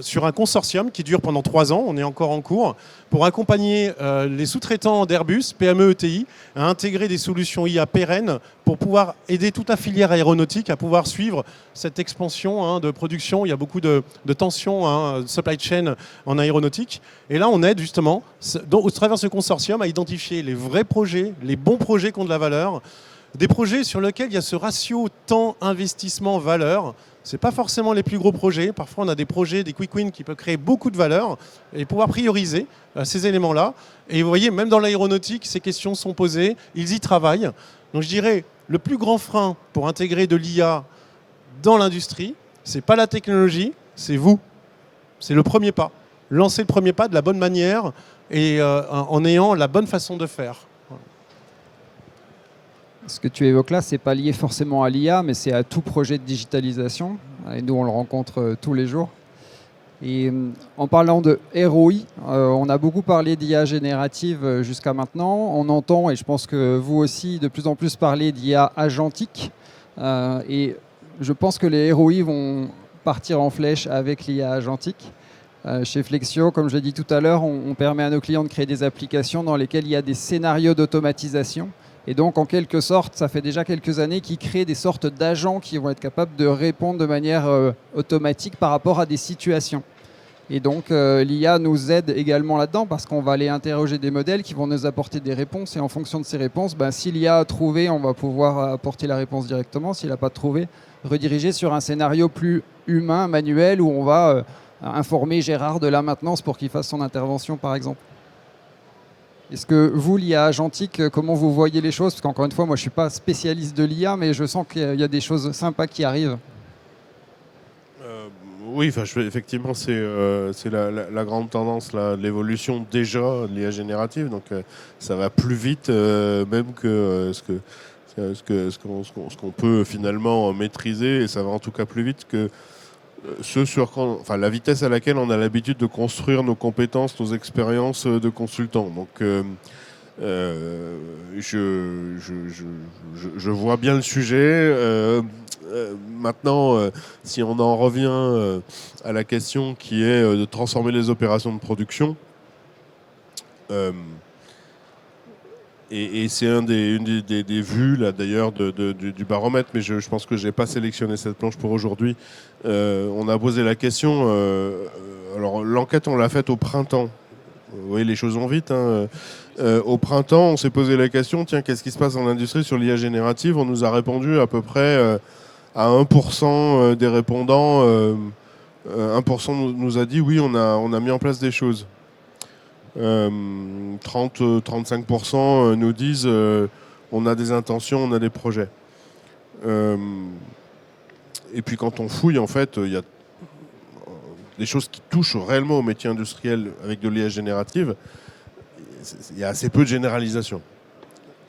sur un consortium qui dure pendant 3 ans, on est encore en cours, pour accompagner les sous-traitants d'Airbus, PME, ETI, à intégrer des solutions IA pérennes pour pouvoir aider toute la filière aéronautique à pouvoir suivre cette expansion de production. Il y a beaucoup de tensions, supply chain en aéronautique. Et là, on aide justement, au travers de ce consortium, à identifier les vrais projets, les bons projets qui ont de la valeur, des projets sur lesquels il y a ce ratio temps, investissement, valeur. Ce n'est pas forcément les plus gros projets. Parfois, on a des projets, des quick wins qui peuvent créer beaucoup de valeur et pouvoir prioriser ces éléments-là. Et vous voyez, même dans l'aéronautique, ces questions sont posées. Ils y travaillent. Donc, je dirais, le plus grand frein pour intégrer de l'IA dans l'industrie, ce n'est pas la technologie, c'est vous. C'est le premier pas. Lancer le premier pas de la bonne manière et en ayant la bonne façon de faire. Ce que tu évoques là, ce n'est pas lié forcément à l'IA, mais c'est à tout projet de digitalisation. Et nous, on le rencontre tous les jours. Et en parlant de ROI, on a beaucoup parlé d'IA générative jusqu'à maintenant. On entend, et je pense que vous aussi, de plus en plus parler d'IA agentique. Et je pense que les ROI vont partir en flèche avec l'IA agentique. Chez Flexio, comme je l'ai dit tout à l'heure, on permet à nos clients de créer des applications dans lesquelles il y a des scénarios d'automatisation Et donc, en quelque sorte, ça fait déjà quelques années qu'ils créent des sortes d'agents qui vont être capables de répondre de manière automatique par rapport à des situations. Et donc, l'IA nous aide également là-dedans parce qu'on va aller interroger des modèles qui vont nous apporter des réponses. Et en fonction de ces réponses, si l'IA a trouvé, on va pouvoir apporter la réponse directement. S'il n'a pas trouvé, rediriger sur un scénario plus humain, manuel, où on va informer Gérard de la maintenance pour qu'il fasse son intervention, par exemple. Est-ce que vous, l'IA agentique, comment vous voyez les choses? Parce qu'encore une fois, moi, je ne suis pas spécialiste de l'IA, mais je sens qu'il y a des choses sympas qui arrivent. Oui, effectivement, c'est la grande tendance, l'évolution déjà de l'IA générative. Donc, ça va plus vite même que ce qu'on peut finalement maîtriser. Et ça va en tout cas plus vite que la vitesse à laquelle on a l'habitude de construire nos compétences, nos expériences de consultant. Donc, je vois bien le sujet. Maintenant, si on en revient à la question qui est de transformer les opérations de production, et c'est une des vues là d'ailleurs du baromètre, mais je pense que je n'ai pas sélectionné cette planche pour aujourd'hui. On a posé la question, alors l'enquête on l'a faite au printemps. Vous voyez, les choses vont vite. Au printemps, on s'est posé la question, tiens, qu'est-ce qui se passe dans l'industrie sur l'IA générative? On nous a répondu à peu près à 1% des répondants. 1% nous a dit oui, on a mis en place des choses. 30-35% nous disent on a des intentions, on a des projets. Et puis quand on fouille, en fait, il y a des choses qui touchent réellement au métier industriel avec de l'IA générative. Il y a assez peu de généralisation.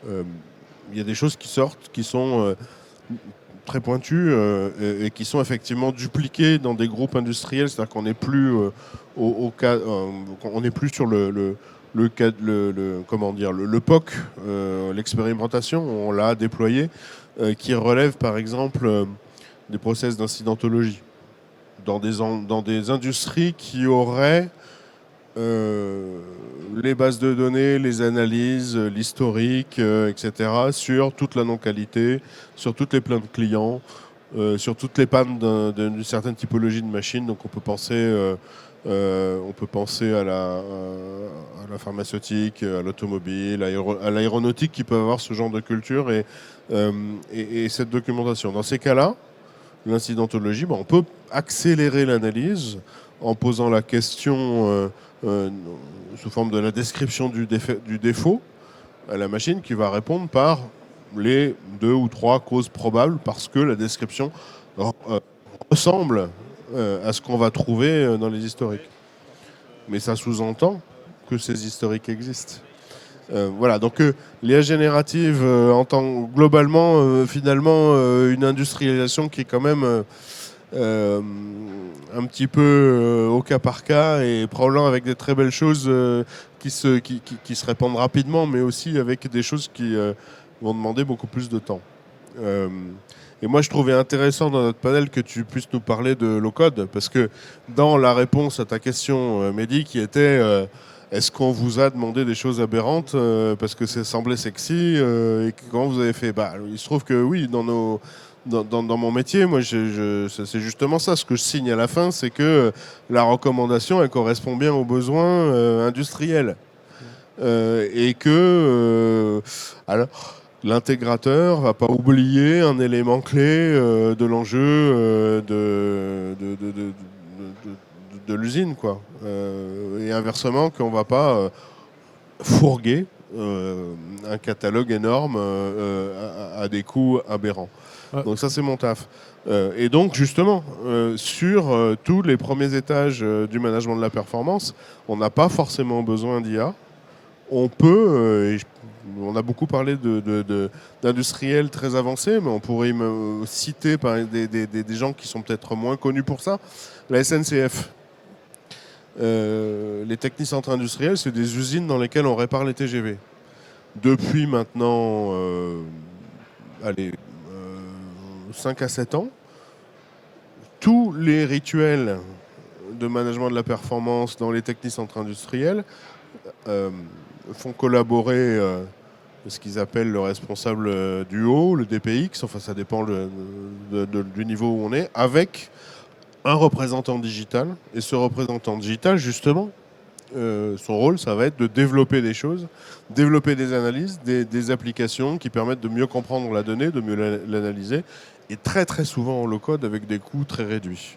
Il y a des choses qui sortent, qui sont très pointues et qui sont effectivement dupliquées dans des groupes industriels, c'est-à-dire qu'on n'est plus on n'est plus sur le POC, l'expérimentation, on l'a déployé, qui relève par exemple des process d'incidentologie dans des industries qui auraient les bases de données, les analyses, l'historique, etc., sur toute la non-qualité, sur toutes les plaintes clients, sur toutes les pannes d'une certaine typologie de machine. Donc on peut penser à la pharmaceutique, à l'automobile, à l'aéronautique qui peuvent avoir ce genre de culture et cette documentation. Dans ces cas-là, l'incidentologie, on peut accélérer l'analyse en posant la question sous forme de la description du défaut à la machine qui va répondre par les 2 ou 3 causes probables parce que la description ressemble à ce qu'on va trouver dans les historiques. Mais ça sous-entend que ces historiques existent. Voilà, donc l'IA générative entend globalement finalement une industrialisation qui est quand même un petit peu au cas par cas et probablement avec des très belles choses qui se répandent rapidement, mais aussi avec des choses qui vont demander beaucoup plus de temps. Et moi, je trouvais intéressant dans notre panel que tu puisses nous parler de low-code, parce que dans la réponse à ta question, Mehdi, qui était est-ce qu'on vous a demandé des choses aberrantes parce que ça semblait sexy et comment vous avez fait? Il se trouve que oui, dans mon métier, moi, c'est justement ça. Ce que je signe à la fin, c'est que la recommandation, elle correspond bien aux besoins industriels. Et que l'intégrateur ne va pas oublier un élément clé de l'enjeu de l'usine, quoi. Et inversement, qu'on ne va pas fourguer un catalogue énorme à des coûts aberrants. Ouais. Donc ça, c'est mon taf. Et donc, justement, sur tous les premiers étages du management de la performance, on n'a pas forcément besoin d'IA. On peut, on a beaucoup parlé d'industriels très avancés, mais on pourrait me citer par des gens qui sont peut-être moins connus pour ça. La SNCF. Les technicentres industriels, c'est des usines dans lesquelles on répare les TGV. Depuis maintenant 5 à 7 ans, tous les rituels de management de la performance dans les technicentres industriels font collaborer ce qu'ils appellent le responsable du haut, le DPX, enfin ça dépend du niveau où on est, avec un représentant digital. Et ce représentant digital, justement, son rôle, ça va être de développer des choses, développer des analyses, des applications qui permettent de mieux comprendre la donnée, de mieux l'analyser, et très très souvent en low-code avec des coûts très réduits.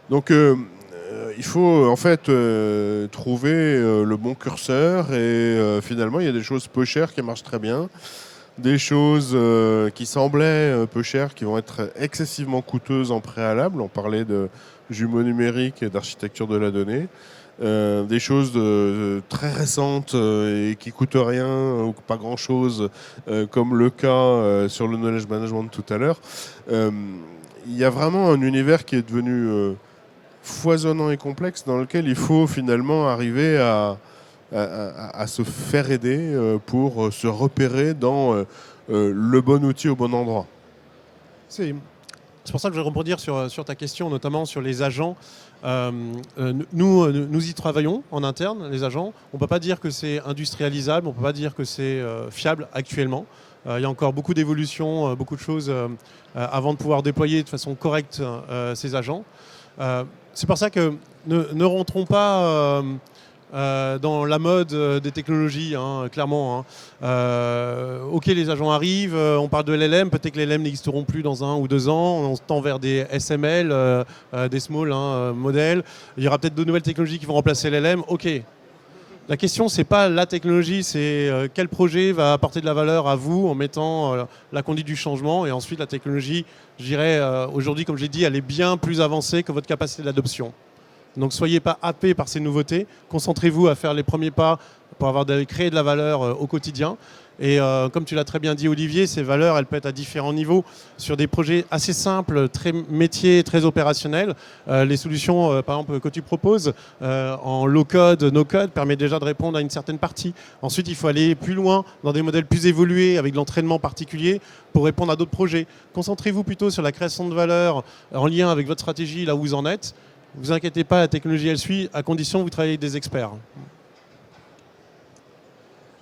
Donc il faut en fait trouver le bon curseur, et finalement il y a des choses peu chères qui marchent très bien, des choses qui semblaient peu chères qui vont être excessivement coûteuses en préalable. On parlait de jumeaux numériques et d'architecture de la donnée. Des choses très récentes et qui coûtent rien ou pas grand chose, comme le cas sur le knowledge management tout à l'heure. Il y a vraiment un univers qui est devenu foisonnant et complexe, dans lequel il faut finalement arriver à se faire aider pour se repérer dans le bon outil au bon endroit. C'est pour ça que je vais rebondir sur ta question, notamment sur les agents. Nous y travaillons en interne, les agents. On ne peut pas dire que c'est industrialisable, on ne peut pas dire que c'est fiable actuellement. Il y a encore beaucoup d'évolutions, beaucoup de choses avant de pouvoir déployer de façon correcte ces agents. C'est pour ça que ne rentrons pas dans la mode des technologies, hein, clairement. Ok, les agents arrivent, on parle de LLM, peut-être que les LLM n'existeront plus dans 1 ou 2 ans, on se tend vers des SML, des small modèles. Il y aura peut-être de nouvelles technologies qui vont remplacer LLM. Ok. La question, c'est pas la technologie, c'est quel projet va apporter de la valeur à vous en mettant la conduite du changement. Et ensuite, la technologie, je dirais, aujourd'hui, comme je l'ai dit, elle est bien plus avancée que votre capacité d'adoption. Donc, soyez pas happés par ces nouveautés. Concentrez-vous à faire les premiers pas pour créer de la valeur au quotidien. Et comme tu l'as très bien dit, Olivier, ces valeurs, elles peuvent être à différents niveaux. Sur des projets assez simples, très métiers, très opérationnels, les solutions, par exemple, que tu proposes en low-code, no-code, permettent déjà de répondre à une certaine partie. Ensuite, il faut aller plus loin, dans des modèles plus évolués, avec de l'entraînement particulier, pour répondre à d'autres projets. Concentrez-vous plutôt sur la création de valeur en lien avec votre stratégie, là où vous en êtes. Ne vous inquiétez pas, la technologie, elle suit, à condition que vous travaillez avec des experts.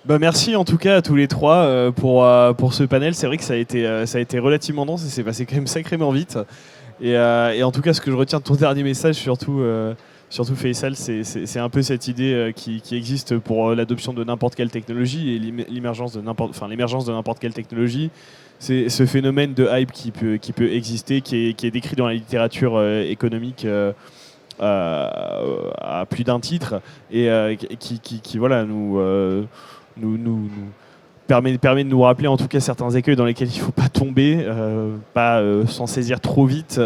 Merci en tout cas à tous les trois pour ce panel. C'est vrai que ça a été relativement dense et c'est passé quand même sacrément vite. Et en tout cas, ce que je retiens de ton dernier message, surtout Faisal, c'est un peu cette idée qui existe pour l'adoption de n'importe quelle technologie et l'émergence de n'importe quelle technologie. C'est ce phénomène de hype qui peut exister, qui est décrit dans la littérature économique à plus d'un titre et qui voilà, nous permet de nous rappeler en tout cas certains écueils dans lesquels il ne faut pas tomber, pas s'en saisir trop vite,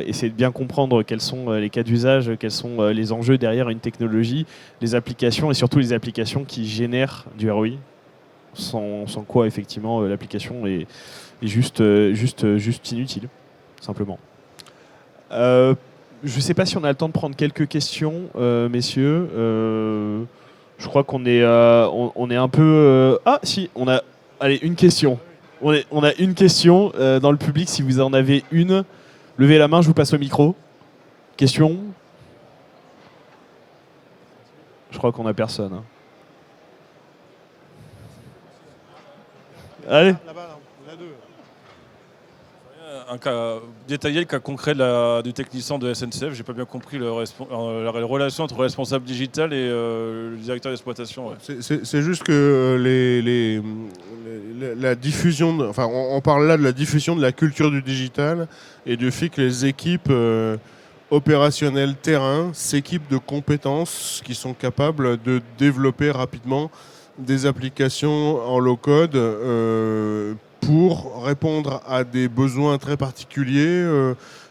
essayer de bien comprendre quels sont les cas d'usage, quels sont les enjeux derrière une technologie, les applications et surtout les applications qui génèrent du ROI, sans quoi effectivement l'application est juste inutile, simplement. Je ne sais pas si on a le temps de prendre quelques questions, messieurs. Je crois qu'on est un peu... Ah si, on a une question. On a une question dans le public. Si vous en avez une, levez la main, je vous passe le micro. Question? Je crois qu'on n'a personne. Hein. Allez. Un cas détaillé, le cas concret du technicien de SNCF. J'ai pas bien compris la relation entre le responsable digital et le directeur d'exploitation. Ouais. C'est juste que la diffusion, on parle là de la diffusion de la culture du digital et du fait que les équipes opérationnelles terrain s'équipent de compétences qui sont capables de développer rapidement des applications en low-code pour répondre à des besoins très particuliers.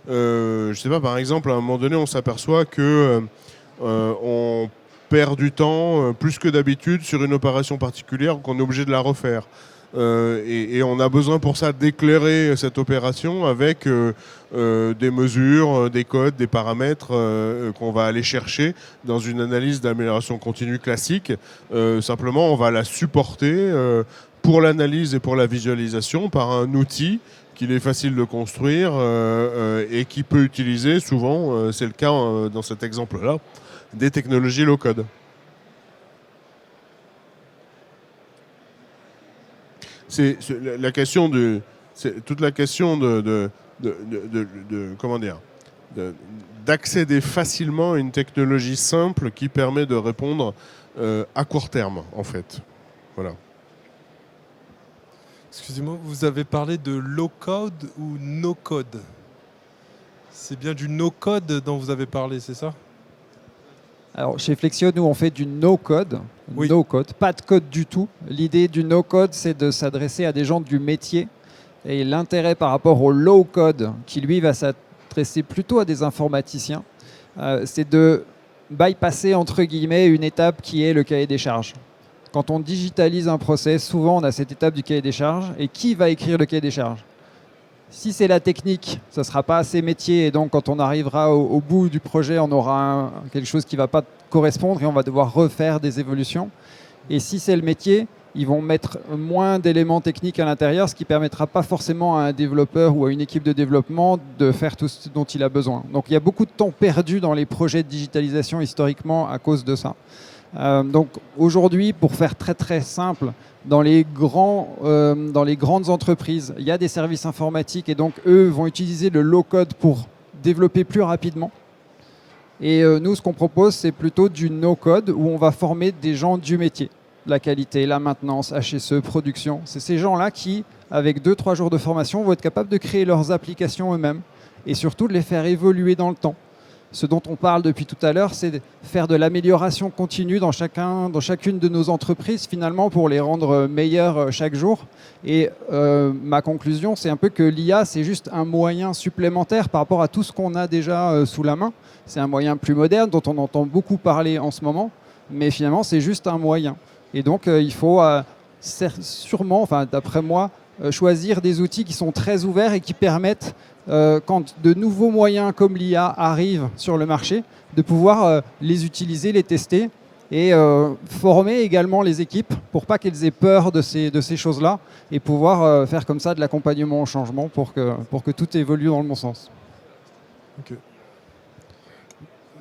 Je sais pas, par exemple, à un moment donné, on s'aperçoit que on perd du temps plus que d'habitude sur une opération particulière, qu'on est obligé de la refaire. Et on a besoin pour ça d'éclairer cette opération avec des mesures, des codes, des paramètres qu'on va aller chercher dans une analyse d'amélioration continue classique. Simplement, on va la supporter pour l'analyse et pour la visualisation par un outil qu'il est facile de construire et qui peut utiliser souvent, c'est le cas dans cet exemple-là, des technologies low-code. la question c'est toute la question comment dire, d'accéder facilement à une technologie simple qui permet de répondre à court terme, en fait. Voilà. Excusez-moi, vous avez parlé de low-code ou no-code? C'est bien du no-code dont vous avez parlé, c'est ça? Alors, chez Flexio, nous, on fait du no-code. Oui. No-code, pas de code du tout. L'idée du no-code, c'est de s'adresser à des gens du métier. Et l'intérêt par rapport au low-code, qui lui va s'adresser plutôt à des informaticiens, c'est de bypasser, entre guillemets, une étape qui est le cahier des charges. Quand on digitalise un process, souvent on a cette étape du cahier des charges. Et qui va écrire le cahier des charges? Si c'est la technique, ça ne sera pas assez métier. Et donc, quand on arrivera au bout du projet, on aura quelque chose qui ne va pas correspondre et on va devoir refaire des évolutions. Et si c'est le métier, ils vont mettre moins d'éléments techniques à l'intérieur, ce qui ne permettra pas forcément à un développeur ou à une équipe de développement de faire tout ce dont il a besoin. Donc, il y a beaucoup de temps perdu dans les projets de digitalisation historiquement à cause de ça. Donc aujourd'hui, pour faire très très simple, dans les grandes entreprises, il y a des services informatiques et donc eux vont utiliser le low-code pour développer plus rapidement. Et nous, ce qu'on propose, c'est plutôt du no-code où on va former des gens du métier. La qualité, la maintenance, HSE, production. C'est ces gens-là qui, avec 2-3 jours de formation, vont être capables de créer leurs applications eux-mêmes et surtout de les faire évoluer dans le temps. Ce dont on parle depuis tout à l'heure, c'est de faire de l'amélioration continue dans chacune de nos entreprises, finalement, pour les rendre meilleures chaque jour. Et ma conclusion, c'est un peu que l'IA, c'est juste un moyen supplémentaire par rapport à tout ce qu'on a déjà sous la main. C'est un moyen plus moderne dont on entend beaucoup parler en ce moment, mais finalement, c'est juste un moyen. Et donc, il faut sûrement, enfin, d'après moi, choisir des outils qui sont très ouverts et qui permettent, quand de nouveaux moyens comme l'IA arrivent sur le marché, de pouvoir les utiliser, les tester et former également les équipes pour pas qu'elles aient peur de ces choses-là et pouvoir faire comme ça de l'accompagnement au changement pour que tout évolue dans le bon sens. Ok.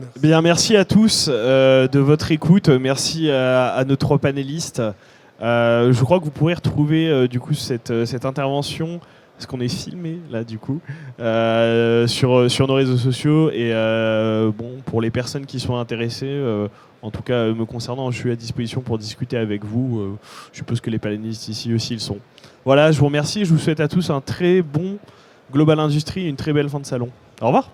Merci. Bien, merci à tous de votre écoute. Merci à nos 3 panélistes. Je crois que vous pourrez retrouver du coup cette intervention, parce qu'on est filmé là du coup, sur nos réseaux sociaux. Et bon, pour les personnes qui sont intéressées, en tout cas me concernant, je suis à disposition pour discuter avec vous. Je suppose que les panélistes ici aussi le sont. Voilà, je vous remercie. Je vous souhaite à tous un très bon Global Industry et une très belle fin de salon. Au revoir.